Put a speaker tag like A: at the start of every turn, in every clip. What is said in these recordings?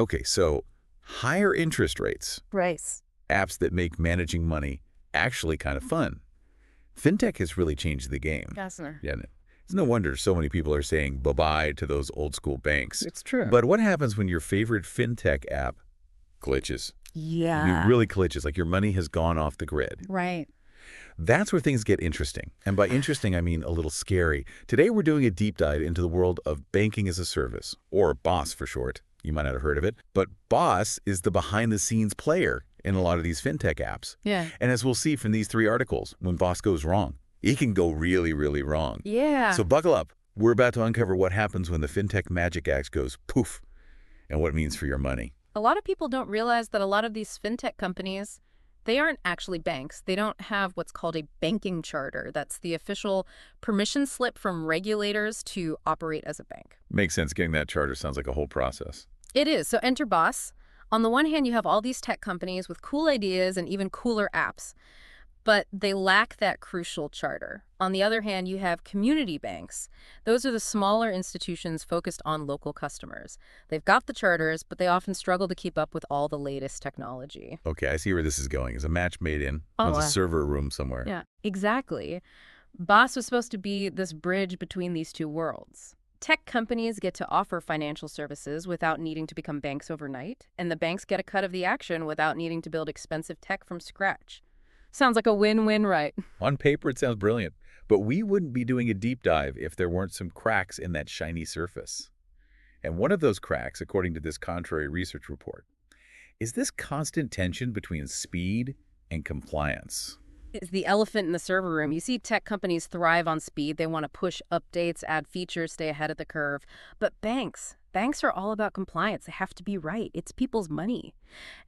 A: Okay, so higher interest rates,
B: Right.
A: apps that make managing money actually kind of fun. FinTech has really changed the game.
B: Gassner.
A: Yeah, it's no wonder so many people are saying bye-bye to those old-school banks.
B: It's true.
A: But what happens when your favorite FinTech app glitches?
B: Yeah.
A: It really glitches, like your money has gone off the grid.
B: Right.
A: That's where things get interesting. And by interesting, I mean a little scary. Today, we're doing a deep dive into the world of banking as a service, or BaaS for short. You might not have heard of it. But BaaS is the behind-the-scenes player in a lot of these FinTech apps.
B: Yeah.
A: And as we'll see from these 3 articles, when BaaS goes wrong, it can go really, really wrong.
B: Yeah.
A: So buckle up. We're about to uncover what happens when the FinTech magic axe goes poof, and what it means for your money.
B: A lot of people don't realize that a lot of these fintech companies, they aren't actually banks. They don't have what's called a banking charter. That's the official permission slip from regulators to operate as a bank.
A: Makes sense. Getting that charter sounds like a whole process.
B: It is. So enter BaaS. On the one hand, you have all these tech companies with cool ideas and even cooler apps, but they lack that crucial charter. On the other hand, you have community banks. Those are the smaller institutions focused on local customers. They've got the charters, but they often struggle to keep up with all the latest technology.
A: Okay, I see where this is going. Is a match made in? One's a server room somewhere.
B: Yeah, exactly. BaaS was supposed to be this bridge between these two worlds. Tech companies get to offer financial services without needing to become banks overnight, and the banks get a cut of the action without needing to build expensive tech from scratch. Sounds like a win-win, right?
A: On paper, it sounds brilliant, but we wouldn't be doing a deep dive if there weren't some cracks in that shiny surface. And one of those cracks, according to this contrary research report, is this constant tension between speed and compliance.
B: It's the elephant in the server room. You see tech companies thrive on speed. They want to push updates, add features, stay ahead of the curve. But banks are all about compliance. They have to be right. It's people's money.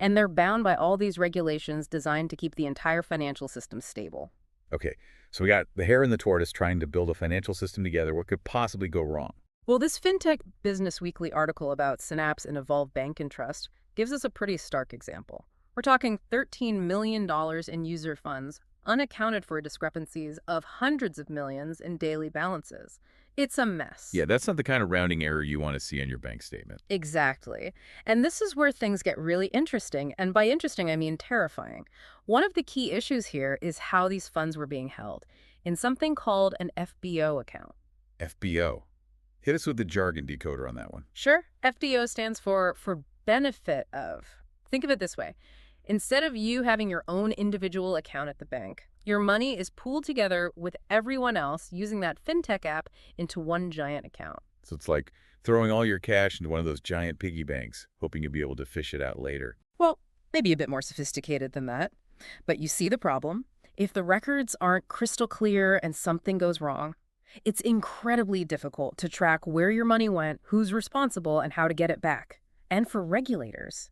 B: And they're bound by all these regulations designed to keep the entire financial system stable.
A: Okay, so we got the hare and the tortoise trying to build a financial system together. What could possibly go wrong?
B: Well, this FinTech Business Weekly article about Synapse and Evolve Bank and Trust gives us a pretty stark example. We're talking $13 million in user funds, unaccounted for discrepancies of hundreds of millions in daily balances. It's a mess.
A: Yeah, that's not the kind of rounding error you want to see in your bank statement.
B: Exactly. And this is where things get really interesting. And by interesting, I mean terrifying. One of the key issues here is how these funds were being held in something called an FBO account.
A: FBO. Hit us with the jargon decoder on that one.
B: Sure. FBO stands for benefit of. Think of it this way. Instead of you having your own individual account at the bank, your money is pooled together with everyone else using that FinTech app into one giant account.
A: So it's like throwing all your cash into one of those giant piggy banks, hoping you'll be able to fish it out later.
B: Well, maybe a bit more sophisticated than that. But you see the problem. If the records aren't crystal clear and something goes wrong, it's incredibly difficult to track where your money went, who's responsible, and how to get it back. And for regulators,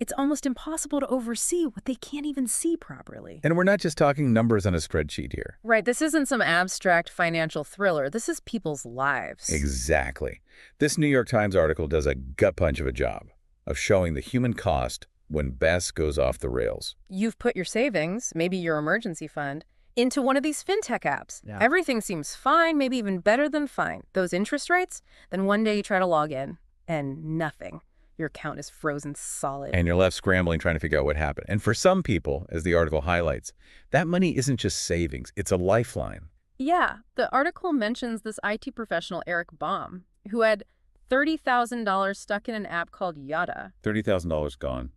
B: it's almost impossible to oversee what they can't even see properly.
A: And we're not just talking numbers on a spreadsheet here.
B: Right, this isn't some abstract financial thriller. This is people's lives.
A: Exactly. This New York Times article does a gut punch of a job of showing the human cost when BaaS goes off the rails.
B: You've put your savings, maybe your emergency fund, into one of these FinTech apps.
A: Yeah.
B: Everything seems fine, maybe even better than fine. Those interest rates, then one day you try to log in, and nothing. Your account is frozen solid.
A: And you're left scrambling trying to figure out what happened. And for some people, as the article highlights, that money isn't just savings, it's a lifeline.
B: Yeah, the article mentions this IT professional, Eric Baum, who had $30,000 stuck in an app called Yada.
A: $30,000 gone,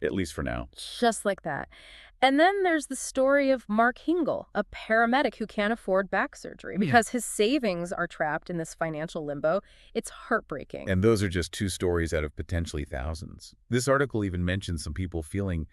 A: at least for now.
B: Just like that. And then there's the story of Mark Hingle, a paramedic who can't afford back surgery because his savings are trapped in this financial limbo. It's heartbreaking.
A: And those are just 2 stories out of potentially thousands. This article even mentions some people feeling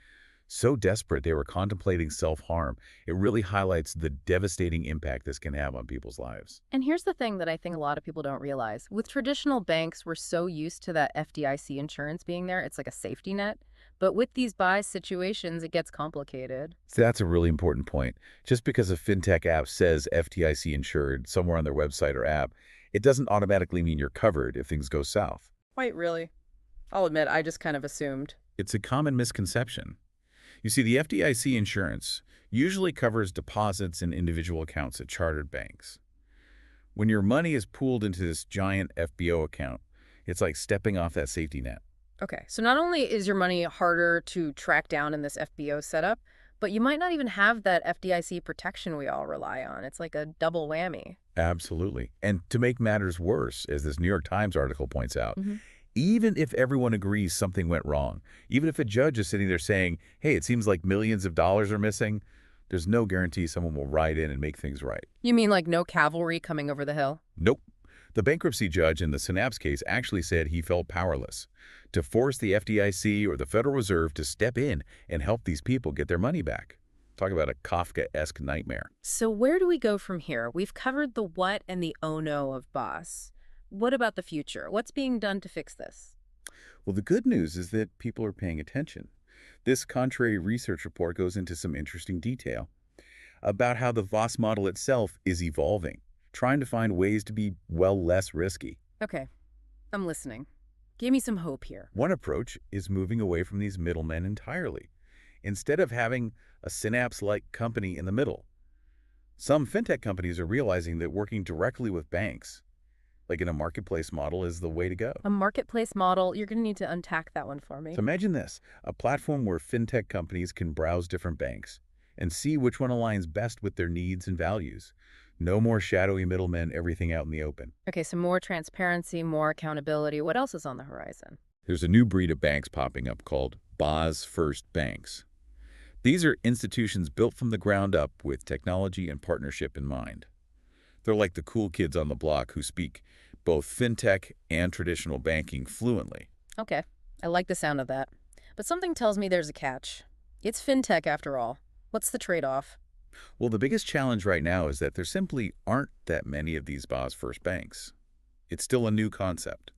A: so desperate they were contemplating self-harm. It really highlights the devastating impact this can have on people's lives.
B: And here's the thing that I think a lot of people don't realize. With traditional banks, we're so used to that FDIC insurance being there. It's like a safety net. But with these BaaS situations, it gets complicated.
A: So that's a really important point. Just because a FinTech app says FDIC insured somewhere on their website or app, it doesn't automatically mean you're covered if things go south.
B: Quite really. I'll admit, I just kind of assumed.
A: It's a common misconception. You see, the FDIC insurance usually covers deposits in individual accounts at chartered banks. When your money is pooled into this giant FBO account, it's like stepping off that safety net.
B: Okay, so not only is your money harder to track down in this FBO setup, but you might not even have that FDIC protection we all rely on. It's like a double whammy.
A: Absolutely. And to make matters worse, as this New York Times article points out,
B: Hmm.
A: even if everyone agrees something went wrong, even if a judge is sitting there saying, hey, it seems like millions of dollars are missing, there's no guarantee someone will ride in and make things right.
B: You mean like no cavalry coming over the hill?
A: Nope. The bankruptcy judge in the Synapse case actually said he felt powerless to force the FDIC or the Federal Reserve to step in and help these people get their money back. Talk about a Kafka-esque nightmare.
B: So where do we go from here? We've covered the what and the oh no of BaaS. What about the future? What's being done to fix this?
A: Well, the good news is that people are paying attention. This contrary research report goes into some interesting detail about how the BaaS model itself is evolving, trying to find ways to be, well, less risky.
B: Okay, I'm listening. Give me some hope here.
A: One approach is moving away from these middlemen entirely, instead of having a Synapse-like company in the middle. Some fintech companies are realizing that working directly with banks, like in a marketplace model, is the way to go.
B: A marketplace model, you're going to need to untack that one for me.
A: So imagine this, a platform where fintech companies can browse different banks and see which one aligns best with their needs and values. No more shadowy middlemen, everything out in the open.
B: Okay, so more transparency, more accountability. What else is on the horizon?
A: There's a new breed of banks popping up called BaaS-first banks. These are institutions built from the ground up with technology and partnership in mind. They're like the cool kids on the block who speak both fintech and traditional banking fluently.
B: Okay, I like the sound of that. But something tells me there's a catch. It's fintech after all. What's the trade-off?
A: Well, the biggest challenge right now is that there simply aren't that many of these BaaS-first banks. It's still a new concept.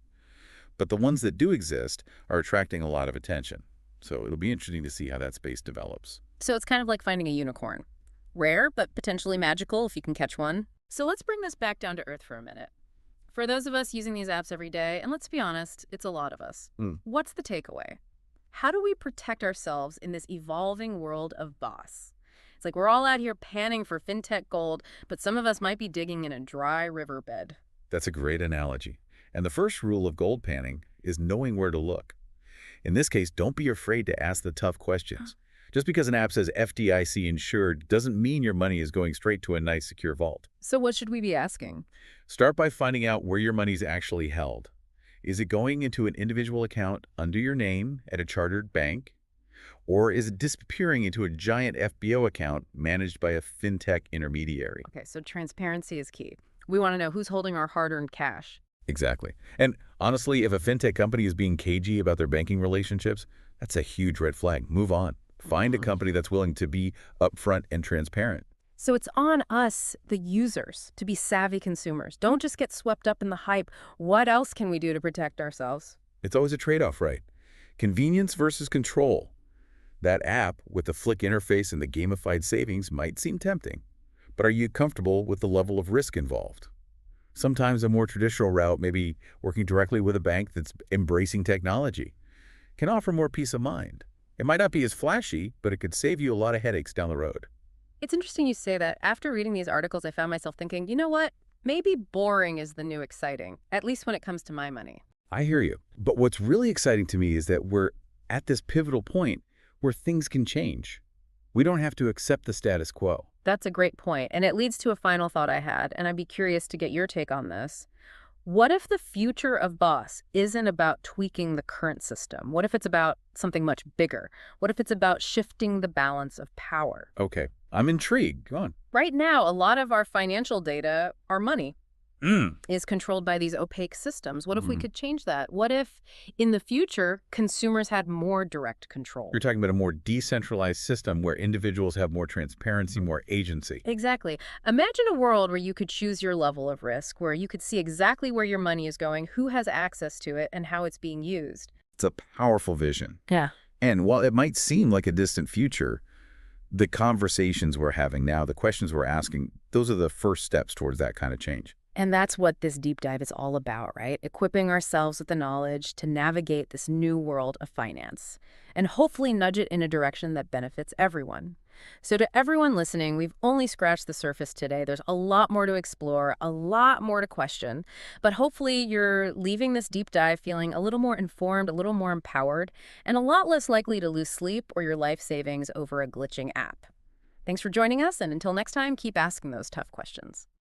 A: But the ones that do exist are attracting a lot of attention. So it'll be interesting to see how that space develops.
B: So it's kind of like finding a unicorn. Rare, but potentially magical if you can catch one. So let's bring this back down to earth for a minute. For those of us using these apps every day, and let's be honest, it's a lot of us. What's the takeaway? How do we protect ourselves in this evolving world of BaaS? It's like we're all out here panning for fintech gold, but some of us might be digging in a dry riverbed.
A: That's a great analogy. And the first rule of gold panning is knowing where to look. In this case, don't be afraid to ask the tough questions. Just because an app says FDIC insured doesn't mean your money is going straight to a nice secure vault.
B: So what should we be asking?
A: Start by finding out where your money's actually held. Is it going into an individual account under your name at a chartered bank? Or is it disappearing into a giant FBO account managed by a fintech intermediary?
B: Okay, so transparency is key. We want to know who's holding our hard-earned cash.
A: Exactly. And honestly, if a fintech company is being cagey about their banking relationships, that's a huge red flag. Move on. Find a company that's willing to be upfront and transparent.
B: So it's on us, the users, to be savvy consumers. Don't just get swept up in the hype. What else can we do to protect ourselves?
A: It's always a trade-off, right? Convenience versus control. That app with the flick interface and the gamified savings might seem tempting, but are you comfortable with the level of risk involved? Sometimes a more traditional route, maybe working directly with a bank that's embracing technology, can offer more peace of mind. It might not be as flashy, but it could save you a lot of headaches down the road.
B: It's interesting you say that. After reading these articles, I found myself thinking, you know what? Maybe boring is the new exciting, at least when it comes to my money.
A: I hear you. But what's really exciting to me is that we're at this pivotal point where things can change. We don't have to accept the status quo.
B: That's a great point, and it leads to a final thought I had, and I'd be curious to get your take on this. What if the future of BaaS isn't about tweaking the current system? What if it's about something much bigger? What if it's about shifting the balance of power?
A: Okay, I'm intrigued. Go on.
B: Right now, a lot of our financial data, our money, is controlled by these opaque systems. What if we could change that? What if, in the future, consumers had more direct control?
A: You're talking about a more decentralized system where individuals have more transparency, more agency.
B: Exactly. Imagine a world where you could choose your level of risk, where you could see exactly where your money is going, who has access to it, and how it's being used.
A: It's a powerful vision.
B: Yeah.
A: And while it might seem like a distant future, the conversations we're having now, the questions we're asking, those are the first steps towards that kind of change.
B: And that's what this deep dive is all about, right? Equipping ourselves with the knowledge to navigate this new world of finance and hopefully nudge it in a direction that benefits everyone. So to everyone listening, we've only scratched the surface today. There's a lot more to explore, a lot more to question, but hopefully you're leaving this deep dive feeling a little more informed, a little more empowered, and a lot less likely to lose sleep or your life savings over a glitching app. Thanks for joining us, and until next time, keep asking those tough questions.